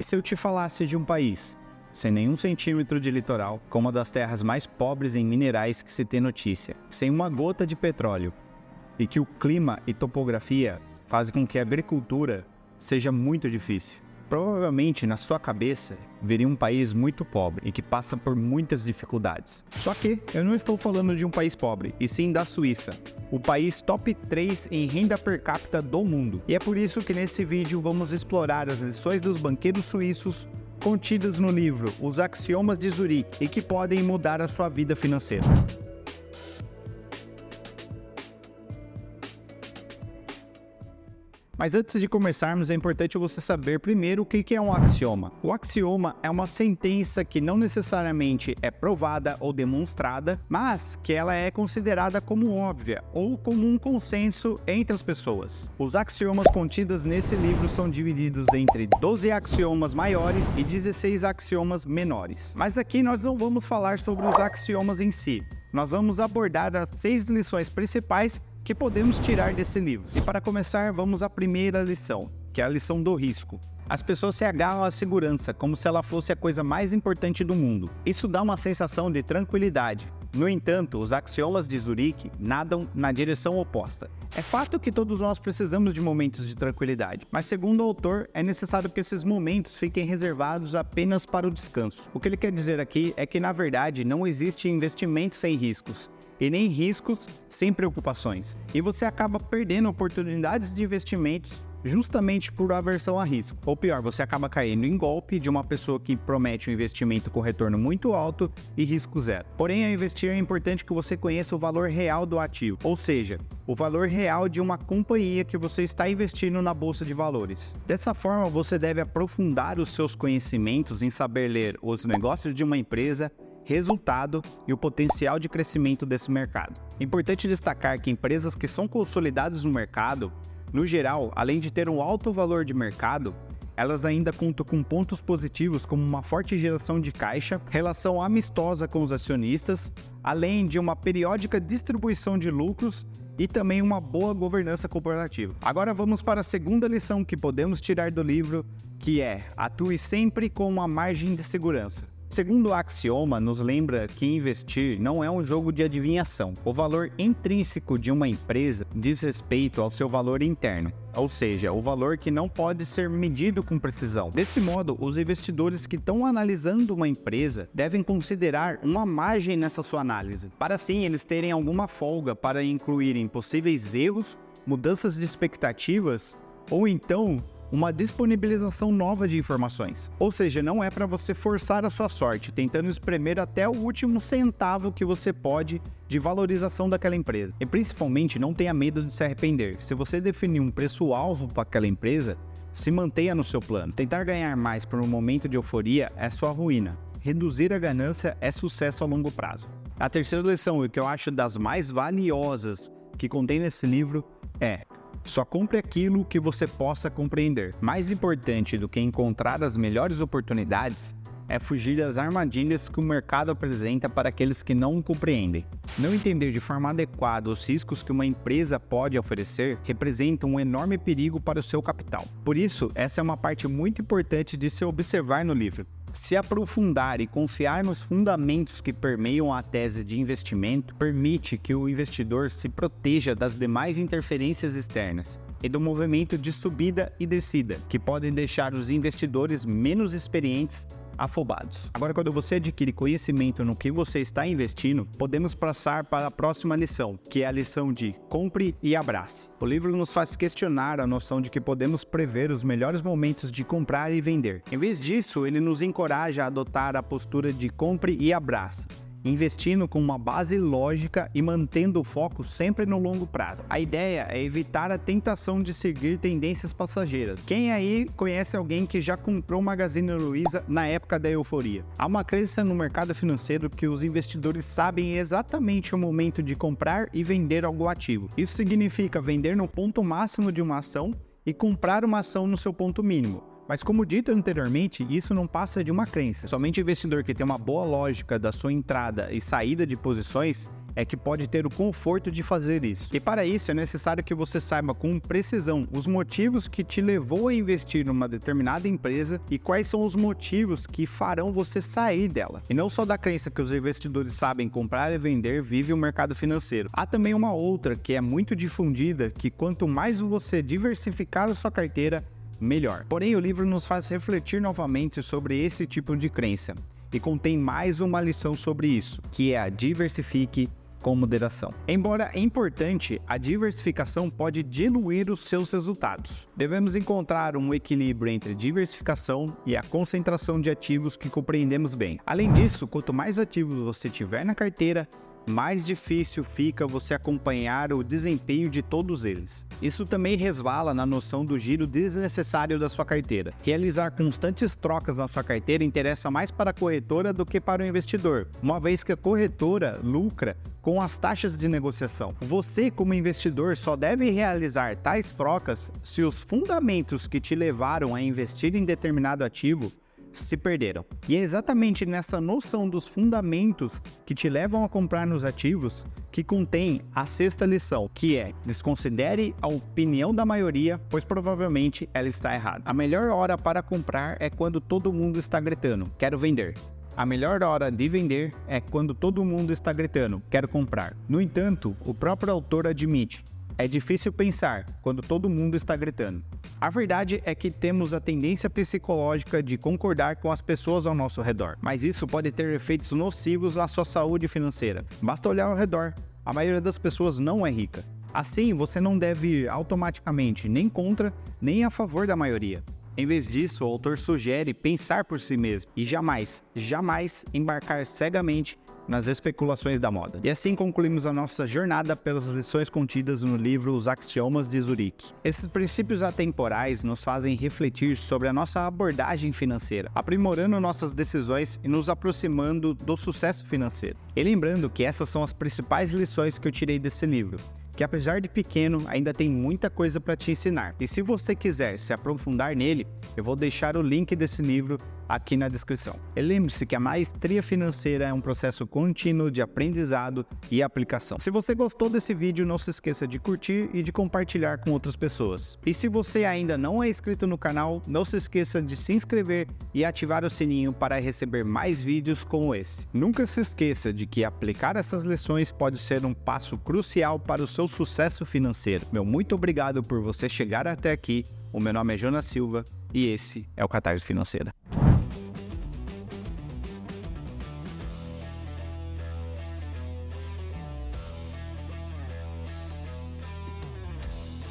Se eu te falasse de um país sem nenhum centímetro de litoral, com uma das terras mais pobres em minerais que se tem notícia, sem uma gota de petróleo, e que o clima e topografia fazem com que a agricultura seja muito difícil, provavelmente na sua cabeça viria um país muito pobre e que passa por muitas dificuldades. Só que eu não estou falando de um país pobre, e sim da Suíça, o país top 3 em renda per capita do mundo. E é por isso que nesse vídeo vamos explorar as lições dos banqueiros suíços contidas no livro Os Axiomas de Zurique e que podem mudar a sua vida financeira. Mas antes de começarmos, é importante você saber primeiro o que é um axioma. O axioma é uma sentença que não necessariamente é provada ou demonstrada, mas que ela é considerada como óbvia ou como um consenso entre as pessoas. Os axiomas contidos nesse livro são divididos entre 12 axiomas maiores e 16 axiomas menores. Mas aqui nós não vamos falar sobre os axiomas em si. Nós vamos abordar as 6 lições principais que podemos tirar desse livro. E para começar, vamos à primeira lição, que é a lição do risco. As pessoas se agarram à segurança como se ela fosse a coisa mais importante do mundo. Isso dá uma sensação de tranquilidade. No entanto, os axiomas de Zurique nadam na direção oposta. É fato que todos nós precisamos de momentos de tranquilidade, mas segundo o autor, é necessário que esses momentos fiquem reservados apenas para o descanso. O que ele quer dizer aqui é que, na verdade, não existe investimento sem riscos, e nem riscos sem preocupações. E você acaba perdendo oportunidades de investimentos justamente por aversão a risco. Ou pior, você acaba caindo em golpe de uma pessoa que promete um investimento com retorno muito alto e risco zero. Porém, ao investir é importante que você conheça o valor real do ativo, ou seja, o valor real de uma companhia que você está investindo na bolsa de valores. Dessa forma, você deve aprofundar os seus conhecimentos em saber ler os negócios de uma empresa, resultado e o potencial de crescimento desse mercado. É importante destacar que empresas que são consolidadas no mercado, no geral, além de ter um alto valor de mercado, elas ainda contam com pontos positivos como uma forte geração de caixa, relação amistosa com os acionistas, além de uma periódica distribuição de lucros e também uma boa governança corporativa. Agora vamos para a segunda lição que podemos tirar do livro, que é: atue sempre com uma margem de segurança. Segundo o axioma, nos lembra que investir não é um jogo de adivinhação. O valor intrínseco de uma empresa diz respeito ao seu valor interno, ou seja, o valor que não pode ser medido com precisão. Desse modo, os investidores que estão analisando uma empresa devem considerar uma margem nessa sua análise, para assim eles terem alguma folga para incluírem possíveis erros, mudanças de expectativas ou então uma disponibilização nova de informações. Ou seja, não é para você forçar a sua sorte, tentando espremer até o último centavo que você pode de valorização daquela empresa. E principalmente, não tenha medo de se arrepender. Se você definir um preço-alvo para aquela empresa, se mantenha no seu plano. Tentar ganhar mais por um momento de euforia é sua ruína. Reduzir a ganância é sucesso a longo prazo. A terceira lição, e que eu acho das mais valiosas que contém nesse livro, é: só compre aquilo que você possa compreender. Mais importante do que encontrar as melhores oportunidades é fugir das armadilhas que o mercado apresenta para aqueles que não o compreendem. Não entender de forma adequada os riscos que uma empresa pode oferecer representa um enorme perigo para o seu capital. Por isso, essa é uma parte muito importante de se observar no livro. Se aprofundar e confiar nos fundamentos que permeiam a tese de investimento permite que o investidor se proteja das demais interferências externas e do movimento de subida e descida, que podem deixar os investidores menos experientes afobados. Agora, quando você adquire conhecimento no que você está investindo, podemos passar para a próxima lição, que é a lição de compre e abrace. O livro nos faz questionar a noção de que podemos prever os melhores momentos de comprar e vender. Em vez disso, ele nos encoraja a adotar a postura de compre e abrace, investindo com uma base lógica e mantendo o foco sempre no longo prazo. A ideia é evitar a tentação de seguir tendências passageiras. Quem aí conhece alguém que já comprou Magazine Luiza na época da euforia? Há uma crença no mercado financeiro que os investidores sabem exatamente o momento de comprar e vender algo ativo. Isso significa vender no ponto máximo de uma ação e comprar uma ação no seu ponto mínimo. Mas como dito anteriormente, isso não passa de uma crença. Somente o investidor que tem uma boa lógica da sua entrada e saída de posições é que pode ter o conforto de fazer isso. E para isso é necessário que você saiba com precisão os motivos que te levou a investir numa determinada empresa e quais são os motivos que farão você sair dela. E não só da crença que os investidores sabem comprar e vender vive o mercado financeiro. Há também uma outra que é muito difundida, que quanto mais você diversificar a sua carteira, melhor. Porém, o livro nos faz refletir novamente sobre esse tipo de crença e contém mais uma lição sobre isso, que é a diversifique com moderação. Embora importante, a diversificação pode diluir os seus resultados. Devemos encontrar um equilíbrio entre diversificação e a concentração de ativos que compreendemos bem. Além disso, quanto mais ativos você tiver na carteira, mais difícil fica você acompanhar o desempenho de todos eles. Isso também resvala na noção do giro desnecessário da sua carteira. Realizar constantes trocas na sua carteira interessa mais para a corretora do que para o investidor, uma vez que a corretora lucra com as taxas de negociação. Você, como investidor, só deve realizar tais trocas se os fundamentos que te levaram a investir em determinado ativo se perderam. E é exatamente nessa noção dos fundamentos que te levam a comprar nos ativos que contém a sexta lição, que é: desconsidere a opinião da maioria, pois provavelmente ela está errada. A melhor hora para comprar é quando todo mundo está gritando, quero vender. A melhor hora de vender é quando todo mundo está gritando, quero comprar. No entanto, o próprio autor admite: é difícil pensar quando todo mundo está gritando. A verdade é que temos a tendência psicológica de concordar com as pessoas ao nosso redor, mas isso pode ter efeitos nocivos à sua saúde financeira. Basta olhar ao redor. A maioria das pessoas não é rica. Assim, você não deve ir automaticamente nem contra, nem a favor da maioria. Em vez disso, o autor sugere pensar por si mesmo e jamais embarcar cegamente nas especulações da moda. E assim concluímos a nossa jornada pelas lições contidas no livro Os Axiomas de Zurique. Esses princípios atemporais nos fazem refletir sobre a nossa abordagem financeira, aprimorando nossas decisões e nos aproximando do sucesso financeiro. E lembrando que essas são as principais lições que eu tirei desse livro, que apesar de pequeno, ainda tem muita coisa para te ensinar. E se você quiser se aprofundar nele, eu vou deixar o link desse livro aqui na descrição. E lembre-se que a maestria financeira é um processo contínuo de aprendizado e aplicação. Se você gostou desse vídeo, não se esqueça de curtir e de compartilhar com outras pessoas. E se você ainda não é inscrito no canal, não se esqueça de se inscrever e ativar o sininho para receber mais vídeos como esse. Nunca se esqueça de que aplicar essas lições pode ser um passo crucial para o seu sucesso financeiro. Meu muito obrigado por você chegar até aqui. O meu nome é Jonas Silva e esse é o Catarse Financeira.